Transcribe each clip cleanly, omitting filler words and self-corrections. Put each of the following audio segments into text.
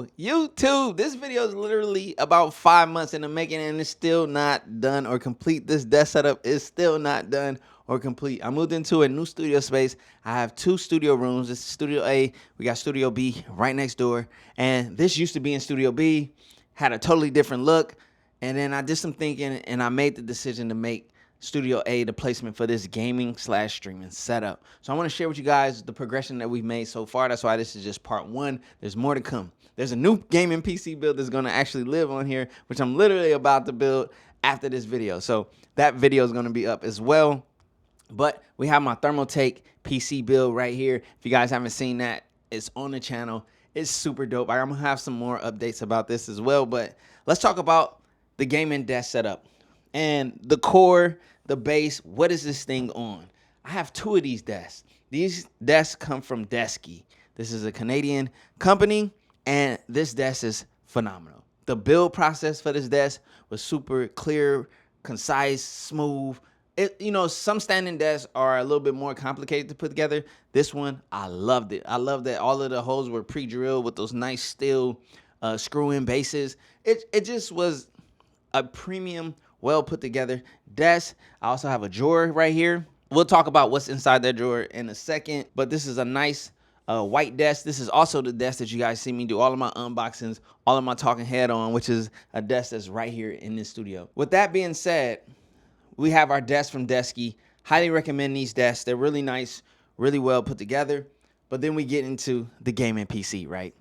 YouTube. This video is literally about 5 months in the making and it's still not done or complete. This desk setup is still not done or complete. I moved into a new studio space. I have 2 studio rooms. This is Studio A. We got Studio B right next door. And this used to be in Studio B. Had a totally different look. And then I did some thinking and I made the decision to make Studio A the placement for this gaming / streaming setup. So I want to share with you guys the progression that we've made so far. That's why this is just part 1. There's more to come. There's a new gaming PC build that's going to actually live on here, which I'm literally about to build after this video. So that video is going to be up as well. But we have my Thermaltake PC build right here. If you guys haven't seen that, it's on the channel. It's super dope. I'm going to have some more updates about this as well. But let's talk about the gaming desk setup and the core, the base. What is this thing on? I have 2 of these desks. These desks come from Desky. This is a Canadian company, and this desk is phenomenal. The build process for this desk was super clear, concise, smooth. Some standing desks are a little bit more complicated to put together. This one, I loved it. I loved that all of the holes were pre-drilled with those nice steel screw-in bases. It just was a premium, well put together desk. I also have a drawer right here. We'll talk about what's inside that drawer in a second, but this is a nice white desk. This is also the desk that you guys see me do all of my unboxings, all of my talking head on, which is a desk that's right here in this studio. With that being said, we have our desk from Desky. Highly recommend these desks. They're really nice, really well put together. But then we get into the gaming PC, right?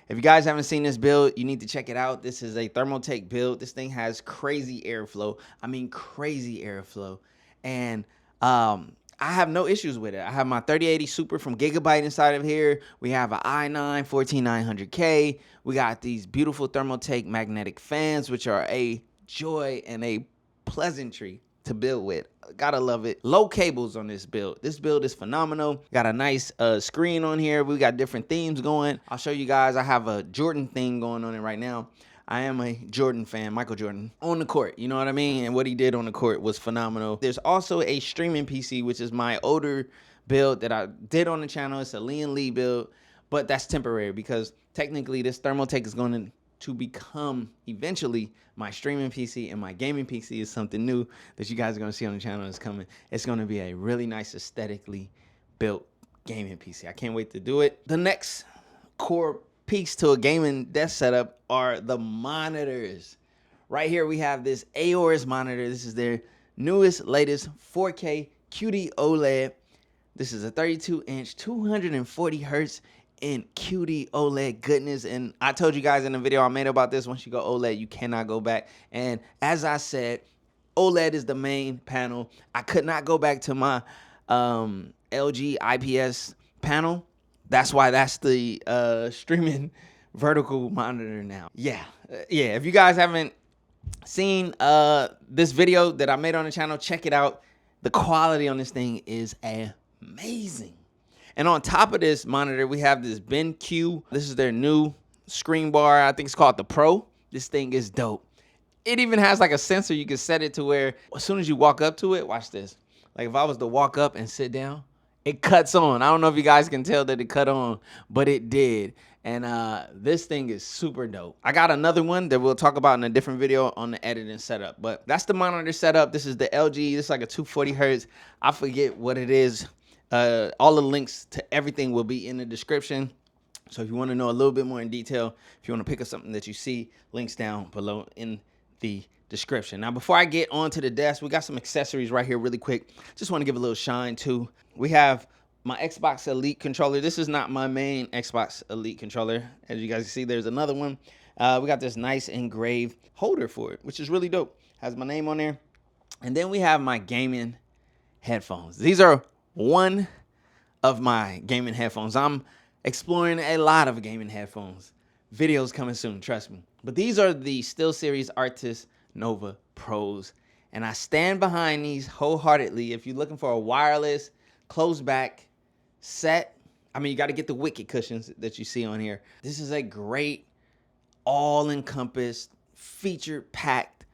If you guys haven't seen this build, you need to check it out. This is a Thermaltake build. This thing has crazy airflow. I mean, crazy airflow. And I have no issues with it. I have my 3080 Super from Gigabyte inside of here. We have an i9 14900K. We got these beautiful Thermaltake magnetic fans, which are a joy and a pleasantry to build with. Gotta love it. Low cables on this build. This build is phenomenal. Got a nice screen on here. We got different themes going. I'll show you guys. I have a Jordan thing going on it right now. I am a Jordan fan, Michael Jordan, on the court. You know what I mean? And what he did on the court was phenomenal. There's also a streaming PC, which is my older build that I did on the channel. It's a Lee build, but that's temporary because technically this Thermaltake is going to become eventually my streaming PC, and my gaming PC is something new that you guys are going to see on the channel is coming. It's going to be a really nice aesthetically built gaming PC. I can't wait to do it. The next core piece to a gaming desk setup are the monitors. Right here we have this Aorus monitor. This is their newest, latest 4K QD OLED. This is a 32-inch, 240 hertz in QD OLED goodness. And I told you guys in the video I made about this, once you go OLED, you cannot go back. And as I said, OLED is the main panel. I could not go back to my LG IPS panel. That's why that's the streaming vertical monitor now. Yeah. If you guys haven't seen this video that I made on the channel, check it out. The quality on this thing is amazing. And on top of this monitor, we have this BenQ. This is their new screen bar. I think it's called the Pro. This thing is dope. It even has like a sensor. You can set it to where as soon as you walk up to it, watch this. Like if I was to walk up and sit down, it cuts on. I don't know if you guys can tell that it cut on, but it did. And this thing is super dope. I got another one that we'll talk about in a different video on the editing setup. But that's the monitor setup. This is the LG. This is like a 240 hertz. I forget what it is. All the links to everything will be in the description. So if you want to know a little bit more in detail, if you want to pick up something that you see, links down below in the description. Now, before I get onto the desk, we got some accessories right here really quick. Just want to give a little shine too. We have my Xbox Elite controller. This is not my main Xbox Elite controller. As you guys see, there's another one. We got this nice engraved holder for it, which is really dope. Has my name on there. And then we have my gaming headphones. These are one of my gaming headphones. I'm exploring a lot of gaming headphones. Videos coming soon, trust me. But these are the SteelSeries Arctis Nova Pros. And I stand behind these wholeheartedly. If you're looking for a wireless, closed back set, I mean, you got to get the Wicked cushions that you see on here. This is a great, all-encompassed, feature-packed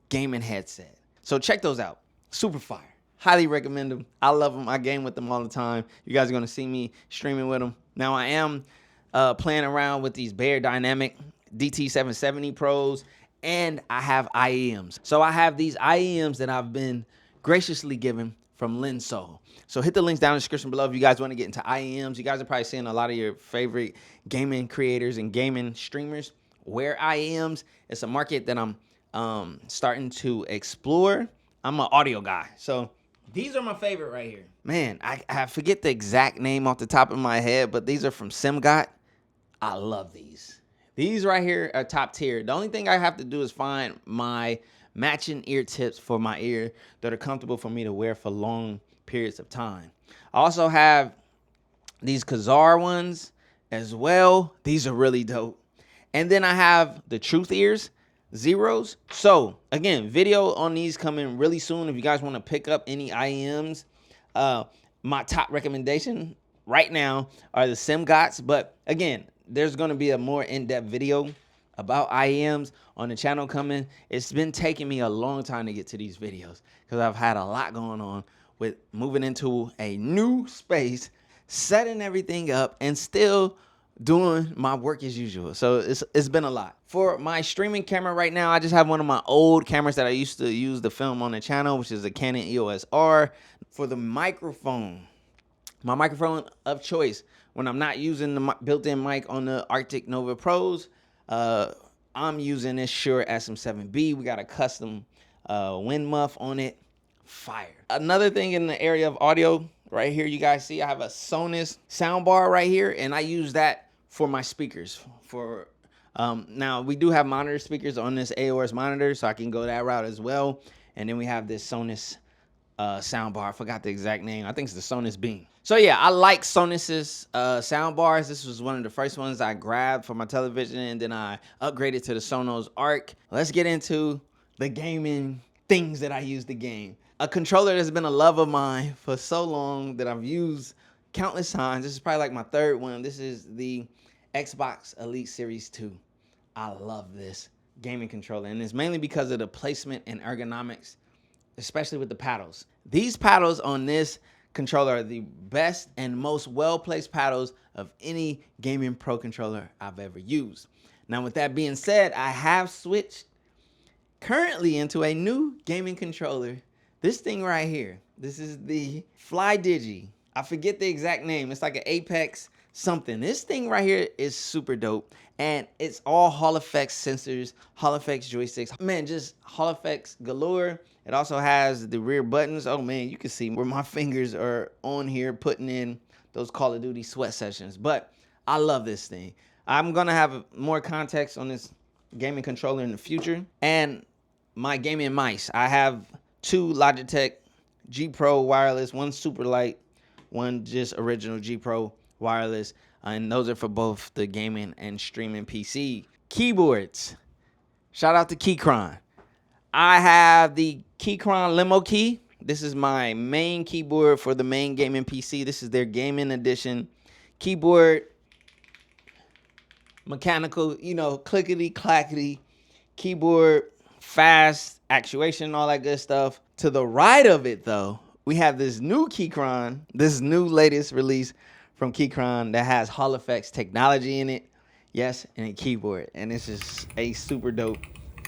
gaming headset. So check those out. Super fire. Highly recommend them. I love them. I game with them all the time. You guys are going to see me streaming with them. Now, I am playing around with these Bear Dynamic DT770 Pros, and I have IEMs. So I have these IEMs that I've been graciously given from Linso. So hit the links down in the description below if you guys want to get into IEMs. You guys are probably seeing a lot of your favorite gaming creators and gaming streamers wear IEMs. It's a market that I'm starting to explore. I'm an audio guy, so these are my favorite right here. Man, I forget the exact name off the top of my head, but these are from SimGot. I love these. These right here are top tier. The only thing I have to do is find my matching ear tips for my ear that are comfortable for me to wear for long periods of time. I also have these Kazar ones as well. These are really dope. And then I have the Truth Ears Zeros. So again, video on these coming really soon. If you guys want to pick up any IEMs, my top recommendation right now are the SimGots. But again, there's going to be a more in-depth video about IEMs on the channel coming. It's been taking me a long time to get to these videos because I've had a lot going on with moving into a new space, setting everything up, and still doing my work as usual. So it's been a lot. For my streaming camera right now, I just have one of my old cameras that I used to use to film on the channel, which is a Canon EOS R. For the microphone, my microphone of choice, when I'm not using the built-in mic on the Arctic Nova Pros, I'm using this Shure SM7B. We got a custom wind muff on it. Fire. Another thing in the area of audio, right here, you guys see I have a Sonos soundbar right here, and I use that for my speakers. Now we do have monitor speakers on this AOS monitor, so I can go that route as well. And then we have this Sonos soundbar. I forgot the exact name. I think it's the Sonos Beam. So yeah, I like Sonos's soundbars. This was one of the first ones I grabbed for my television, and then I upgraded to the Sonos Arc. Let's get into the gaming things that I use to game. A controller that's been a love of mine for so long that I've used countless times. This is probably like my third one. This is the Xbox Elite Series 2. I love this gaming controller, and it's mainly because of the placement and ergonomics, especially with the paddles. These paddles on this controller are the best and most well-placed paddles of any gaming pro controller I've ever used. Now, with that being said, I have switched currently into a new gaming controller. This thing right here, this is the FlyDigi. I forget the exact name. It's like an Apex something. This thing right here is super dope, and it's all Hall effects sensors, Hall effects joysticks. Man, just Hall effects galore. It also has the rear buttons. Oh man, you can see where my fingers are on here putting in those Call of Duty sweat sessions. But I love this thing. I'm gonna have more context on this gaming controller in the future. And my gaming mice, I have two Logitech G Pro wireless, one super light, one just original G Pro wireless, and those are for both the gaming and streaming PC. Keyboards, shout out to Keychron. I have the Keychron Limo Key. This is my main keyboard for the main gaming PC. This is their gaming edition keyboard. Mechanical, you know, clickety clackety keyboard, fast actuation, all that good stuff. To the right of it though, we have this new Keychron, this new latest release from Keychron that has Hall effects technology in it. Yes, and a keyboard. And this is a super dope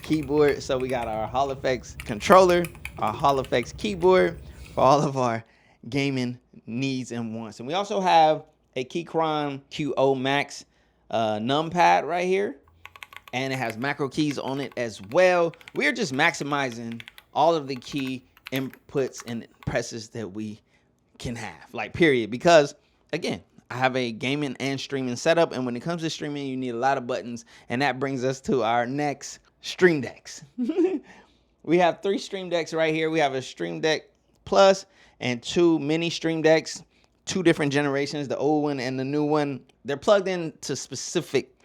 keyboard. So we got our Hall effects controller, our Hall effects keyboard for all of our gaming needs and wants. And we also have a Keychron QO Max numpad right here, and it has macro keys on it as well. We're just maximizing all of the key inputs and presses that we can have, like period. Because again, I have a gaming and streaming setup, and when it comes to streaming, you need a lot of buttons, and that brings us to our next Stream Decks. We have 3 Stream Decks right here. We have a Stream Deck Plus and 2 mini Stream Decks, 2 different generations, the old one and the new one. They're plugged into specific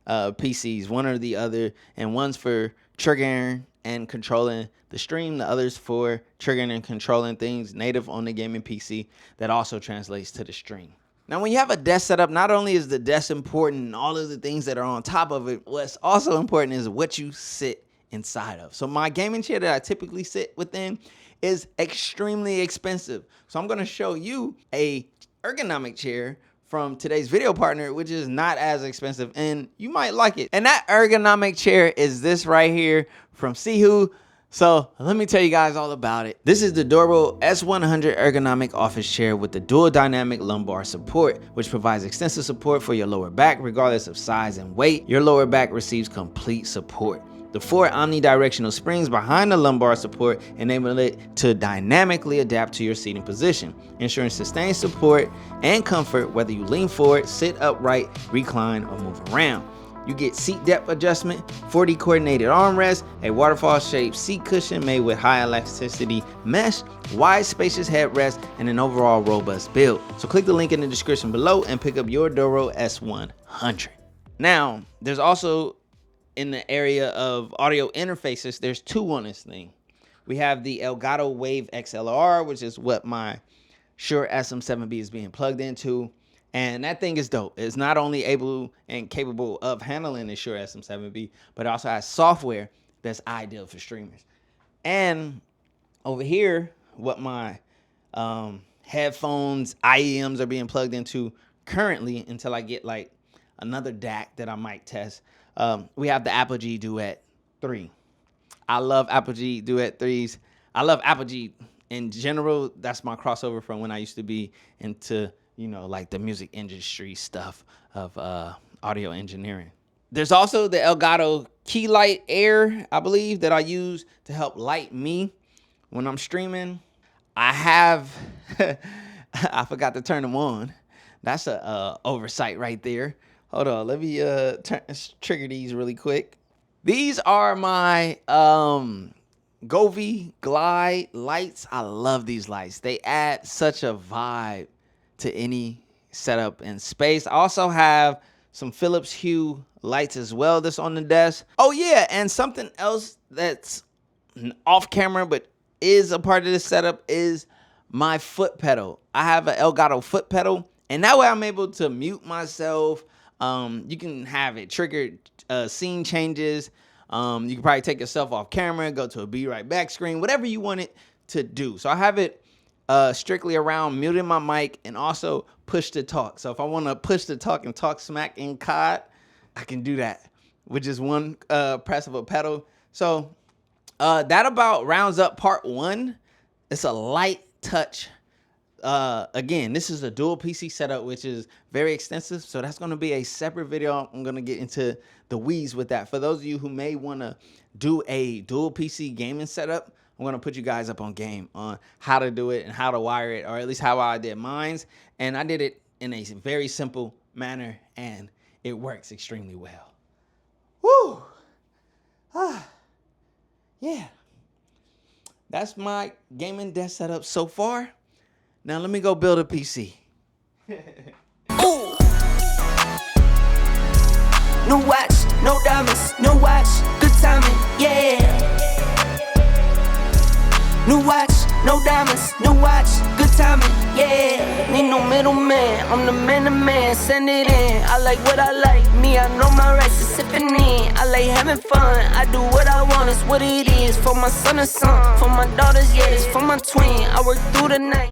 PCs, one or the other, and one's for triggering and controlling the stream, the other's for triggering and controlling things native on the gaming PC that also translates to the stream. Now, when you have a desk setup, not only is the desk important and all of the things that are on top of it, what's also important is what you sit inside of. So my gaming chair that I typically sit within is extremely expensive. So I'm going to show you a ergonomic chair from today's video partner, which is not as expensive, and you might like it. And that ergonomic chair is this right here from Sihu. So let me tell you guys all about it. This is the Doro S100 ergonomic office chair with the dual dynamic lumbar support, which provides extensive support for your lower back regardless of size and weight. Your lower back receives complete support. The 4 omnidirectional springs behind the lumbar support enable it to dynamically adapt to your seating position, ensuring sustained support and comfort whether you lean forward, sit upright, recline, or move around. You get seat depth adjustment, 4D coordinated armrest, a waterfall shaped seat cushion made with high elasticity mesh, wide spacious headrest, and an overall robust build. So click the link in the description below and pick up your Doro S100. Now, there's also, in the area of audio interfaces, there's 2 on this thing. We have the Elgato Wave XLR, which is what my Shure SM7B is being plugged into. And that thing is dope. It's not only able and capable of handling the Shure SM7B, but it also has software that's ideal for streamers. And over here, what my headphones, IEMs are being plugged into currently until I get like another DAC that I might test. We have the Apogee Duet 3. I love Apogee Duet 3s. I love Apogee in general. That's my crossover from when I used to be into, you know, like the music industry stuff of audio engineering. There's also the Elgato Key Light Air, I believe, that I use to help light me when I'm streaming. I have, I forgot to turn them on. That's a oversight right there. Hold on, let me trigger these really quick. These are my Govee Glide lights. I love these lights. They add such a vibe to any setup in space. I also have some Philips Hue lights as well that's on the desk. Oh yeah, and something else that's off camera but is a part of this setup is my foot pedal. I have an Elgato foot pedal, and that way I'm able to mute myself. You can have it trigger scene changes. You can probably take yourself off camera, go to a be right back screen, whatever you want it to do. So I have it strictly around muting my mic and also push to talk. So if I want to push to talk and talk smack in COD, I can do that with just one press of a pedal. So that about rounds up part 1. It's a light touch. Again, this is a dual PC setup, which is very extensive. So that's going to be a separate video. I'm going to get into the weeds with that. For those of you who may want to do a dual PC gaming setup, I'm going to put you guys up on game on how to do it and how to wire it, or at least how I did mine. And I did it in a very simple manner, and it works extremely well. Woo! Yeah. That's my gaming desk setup so far. Now let me go build a PC. Ooh. New watch, no diamonds, new watch, good timing, yeah. New watch, no diamonds, new watch, good timing, yeah. Need no middleman, I'm the man to man, send it in. I like what I like, me, I know my rights is sipping in. I like having fun, I do what I want, it's what it is. For my son and son, for my daughters, yeah, it's for my twin. I work through the night.